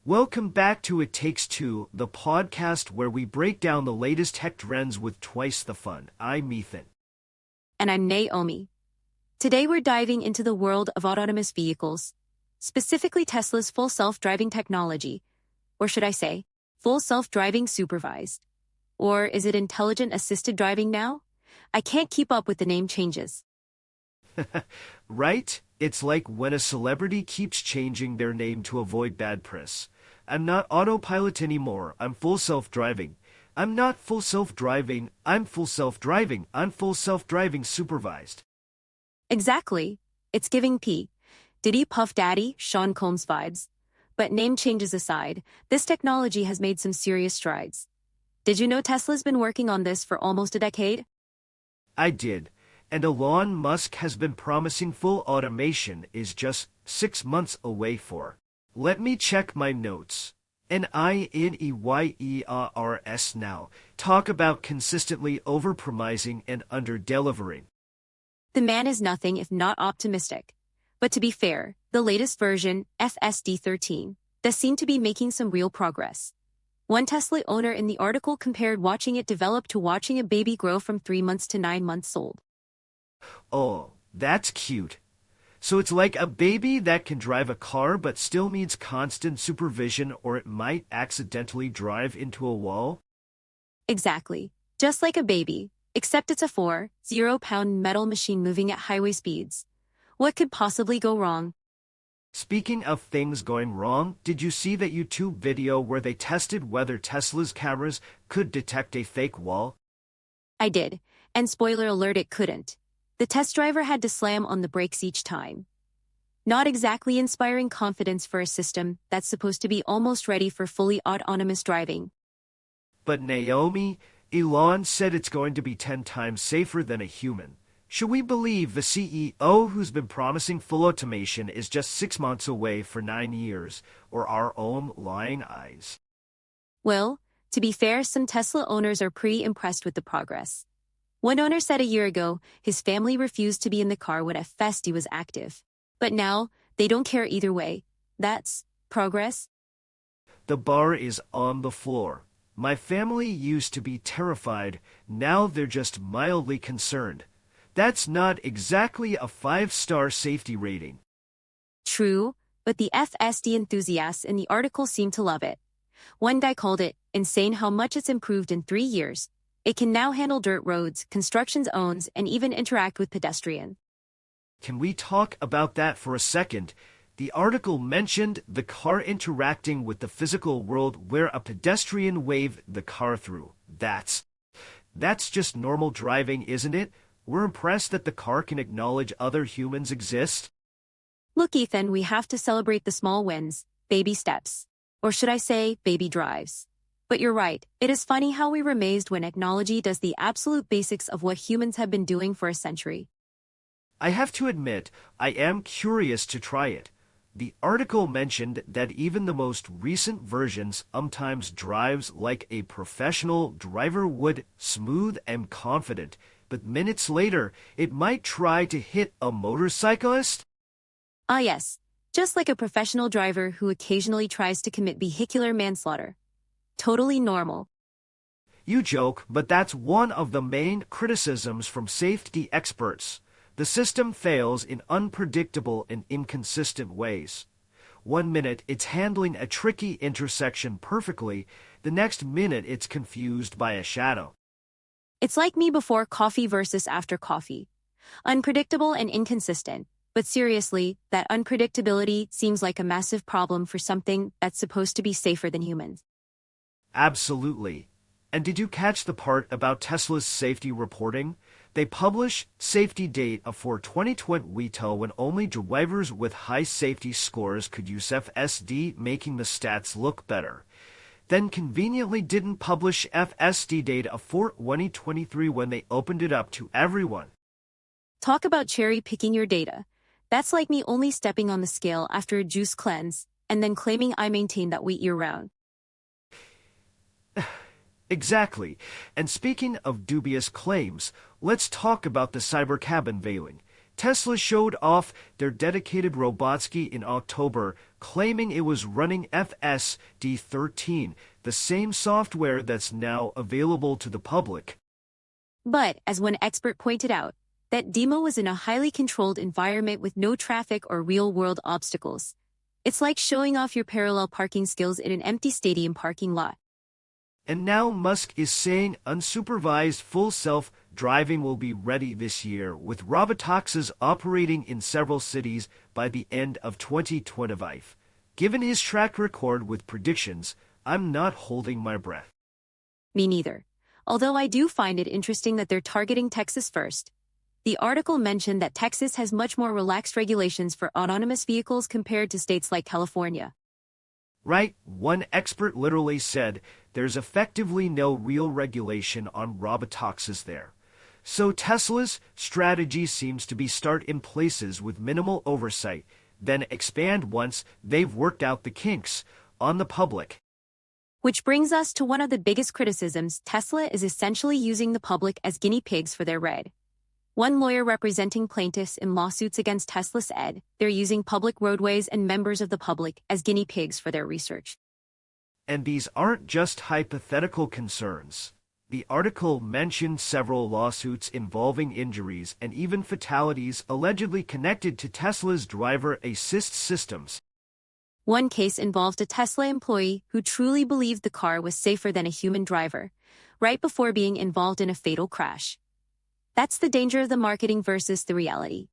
Welcome back to It Takes Two, the podcast where we break down the latest tech trends with twice the fun. I'm Ethan. And I'm Naomi. Today we're diving into the world of autonomous vehicles, specifically Tesla's full self-driving technology, or should I say, full self-driving supervised. Or is it intelligent assisted driving now? I can't keep up with the name changes. Right? It's like when a celebrity keeps changing their name to avoid bad press. I'm not autopilot anymore, I'm full self-driving. I'm not full self-driving, I'm full self-driving. I'm full self-driving supervised. Exactly. It's giving P. Diddy Puff Daddy, Sean Combs vibes. But name changes aside, this technology has made some serious strides. Did you know Tesla's been working on this for almost a decade? I did. And Elon Musk has been promising full automation is just 6 months away for. Let me check my notes. NINEYERS now. Talk about consistently overpromising and under-delivering. The man is nothing if not optimistic. But to be fair, the latest version, FSD-13, does seem to be making some real progress. One Tesla owner in the article compared watching it develop to watching a baby grow from 3 months to 9 months old. Oh, that's cute. So it's like a baby that can drive a car but still needs constant supervision or it might accidentally drive into a wall? Exactly. Just like a baby, except it's a 4.0-pound metal machine moving at highway speeds. What could possibly go wrong? Speaking of things going wrong, did you see that YouTube video where they tested whether Tesla's cameras could detect a fake wall? I did, and spoiler alert, it couldn't. The test driver had to slam on the brakes each time. Not exactly inspiring confidence for a system that's supposed to be almost ready for fully autonomous driving. But Naomi, Elon said it's going to be 10 times safer than a human. Should we believe the CEO who's been promising full automation is just 6 months away for 9 years, or our own lying eyes? Well, to be fair, some Tesla owners are pretty impressed with the progress. One owner said a year ago his family refused to be in the car when FSD was active. But now, they don't care either way. That's progress. The bar is on the floor. My family used to be terrified, now they're just mildly concerned. That's not exactly a 5-star safety rating. True, but the FSD enthusiasts in the article seem to love it. One guy called it insane how much it's improved in 3 years. It can now handle dirt roads, construction zones, and even interact with pedestrians. Can we talk about that for a second? The article mentioned the car interacting with the physical world where a pedestrian waved the car through. That's just normal driving, isn't it? We're impressed that the car can acknowledge other humans exist. Look, Ethan, we have to celebrate the small wins, baby steps. Or should I say, baby drives. But you're right, it is funny how we were amazed when technology does the absolute basics of what humans have been doing for a century. I have to admit, I am curious to try it. The article mentioned that even the most recent versions sometimes drives like a professional driver would, smooth and confident, but minutes later, it might try to hit a motorcyclist? Ah yes, just like a professional driver who occasionally tries to commit vehicular manslaughter. Totally normal. You joke, but that's one of the main criticisms from safety experts. The system fails in unpredictable and inconsistent ways. 1 minute it's handling a tricky intersection perfectly, the next minute it's confused by a shadow. It's like me before coffee versus after coffee. Unpredictable and inconsistent. But seriously, that unpredictability seems like a massive problem for something that's supposed to be safer than humans. Absolutely. And did you catch the part about Tesla's safety reporting? They publish safety data for 2020 retail when only drivers with high safety scores could use FSD, making the stats look better. Then conveniently didn't publish FSD data for 2023 when they opened it up to everyone. Talk about cherry-picking your data. That's like me only stepping on the scale after a juice cleanse and then claiming I maintain that weight year-round. Exactly. And speaking of dubious claims, let's talk about the cyber cabin veiling. Tesla showed off their dedicated RoboTaxi in October, claiming it was running FSD-13, the same software that's now available to the public. But, as one expert pointed out, that demo was in a highly controlled environment with no traffic or real-world obstacles. It's like showing off your parallel parking skills in an empty stadium parking lot. And now Musk is saying unsupervised full self-driving will be ready this year, with RoboTaxis operating in several cities by the end of 2025. Given his track record with predictions, I'm not holding my breath. Me neither. Although I do find it interesting that they're targeting Texas first. The article mentioned that Texas has much more relaxed regulations for autonomous vehicles compared to states like California. Right, one expert literally said there's effectively no real regulation on RoboTaxis there. So Tesla's strategy seems to be start in places with minimal oversight, then expand once they've worked out the kinks on the public. Which brings us to one of the biggest criticisms. Tesla is essentially using the public as guinea pigs for their ride. One lawyer representing plaintiffs in lawsuits against Tesla said they're using public roadways and members of the public as guinea pigs for their research. And these aren't just hypothetical concerns. The article mentioned several lawsuits involving injuries and even fatalities allegedly connected to Tesla's driver assist systems. One case involved a Tesla employee who truly believed the car was safer than a human driver, right before being involved in a fatal crash. That's the danger of the marketing versus the reality.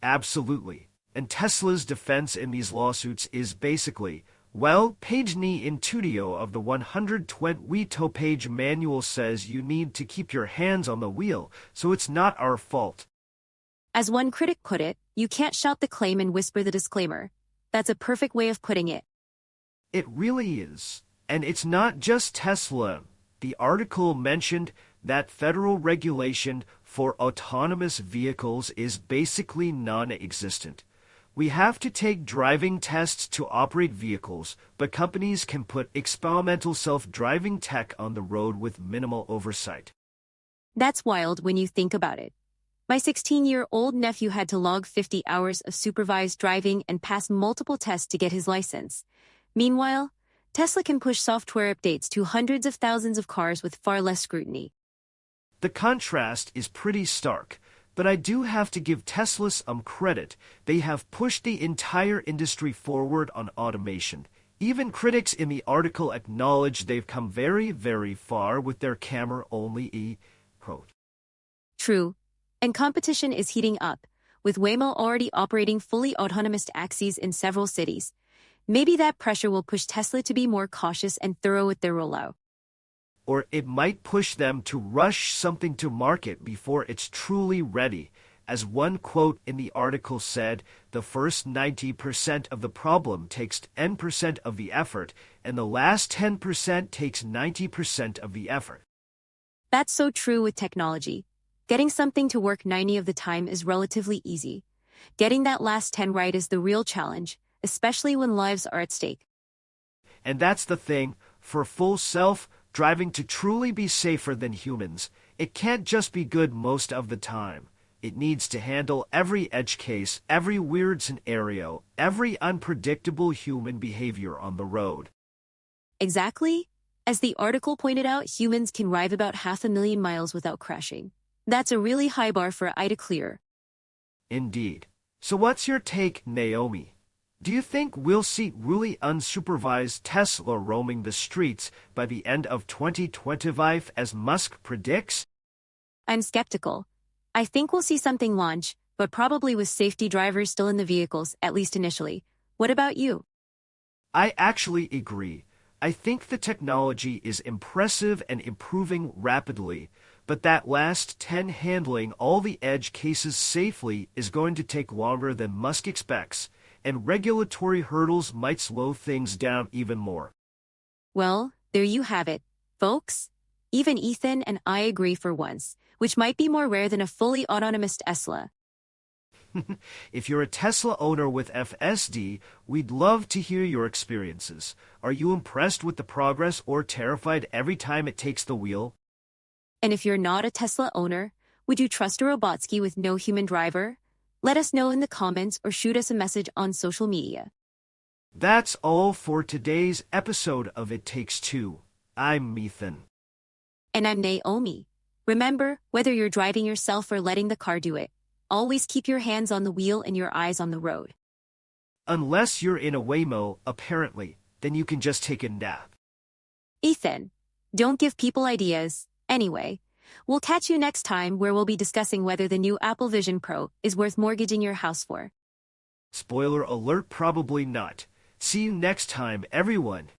Absolutely. And Tesla's defense in these lawsuits is basically, well, page ni intudio of the 120 page manual says you need to keep your hands on the wheel, so it's not our fault. As one critic put it, you can't shout the claim and whisper the disclaimer. That's a perfect way of putting it. It really is. And it's not just Tesla. The article mentioned that federal regulation for autonomous vehicles is basically non-existent. We have to take driving tests to operate vehicles, but companies can put experimental self-driving tech on the road with minimal oversight. That's wild when you think about it. My 16-year-old nephew had to log 50 hours of supervised driving and pass multiple tests to get his license. Meanwhile, Tesla can push software updates to hundreds of thousands of cars with far less scrutiny. The contrast is pretty stark, but I do have to give Tesla some credit. They have pushed the entire industry forward on automation. Even critics in the article acknowledge they've come very, very far with their camera-only e-quote. True. And competition is heating up, with Waymo already operating fully autonomous taxis in several cities. Maybe that pressure will push Tesla to be more cautious and thorough with their rollout. Or it might push them to rush something to market before it's truly ready. As one quote in the article said, the first 90% of the problem takes 10% of the effort, and the last 10% takes 90% of the effort. That's so true with technology. Getting something to work 90 of the time is relatively easy. Getting that last 10 right is the real challenge, especially when lives are at stake. And that's the thing, for full self-driving to truly be safer than humans, it can't just be good most of the time. It needs to handle every edge case, every weird scenario, every unpredictable human behavior on the road. Exactly. As the article pointed out, humans can drive about 500,000 miles without crashing. That's a really high bar for AI to clear. Indeed. So what's your take, Naomi? Do you think we'll see really unsupervised Tesla roaming the streets by the end of 2025 as Musk predicts? I'm skeptical. I think we'll see something launch, but probably with safety drivers still in the vehicles, at least initially. What about you? I actually agree. I think the technology is impressive and improving rapidly, but that last 10 handling all the edge cases safely is going to take longer than Musk expects, and regulatory hurdles might slow things down even more. Well, there you have it, folks. Even Ethan and I agree for once, which might be more rare than a fully autonomous Tesla. If you're a Tesla owner with FSD, we'd love to hear your experiences. Are you impressed with the progress or terrified every time it takes the wheel? And if you're not a Tesla owner, would you trust a RoboTaxi with no human driver? Let us know in the comments or shoot us a message on social media. That's all for today's episode of It Takes Two. I'm Ethan. And I'm Naomi. Remember, whether you're driving yourself or letting the car do it, always keep your hands on the wheel and your eyes on the road. Unless you're in a Waymo, apparently, then you can just take a nap. Ethan, don't give people ideas. Anyway, we'll catch you next time where we'll be discussing whether the new Apple Vision Pro is worth mortgaging your house for. Spoiler alert, probably not. See you next time, everyone.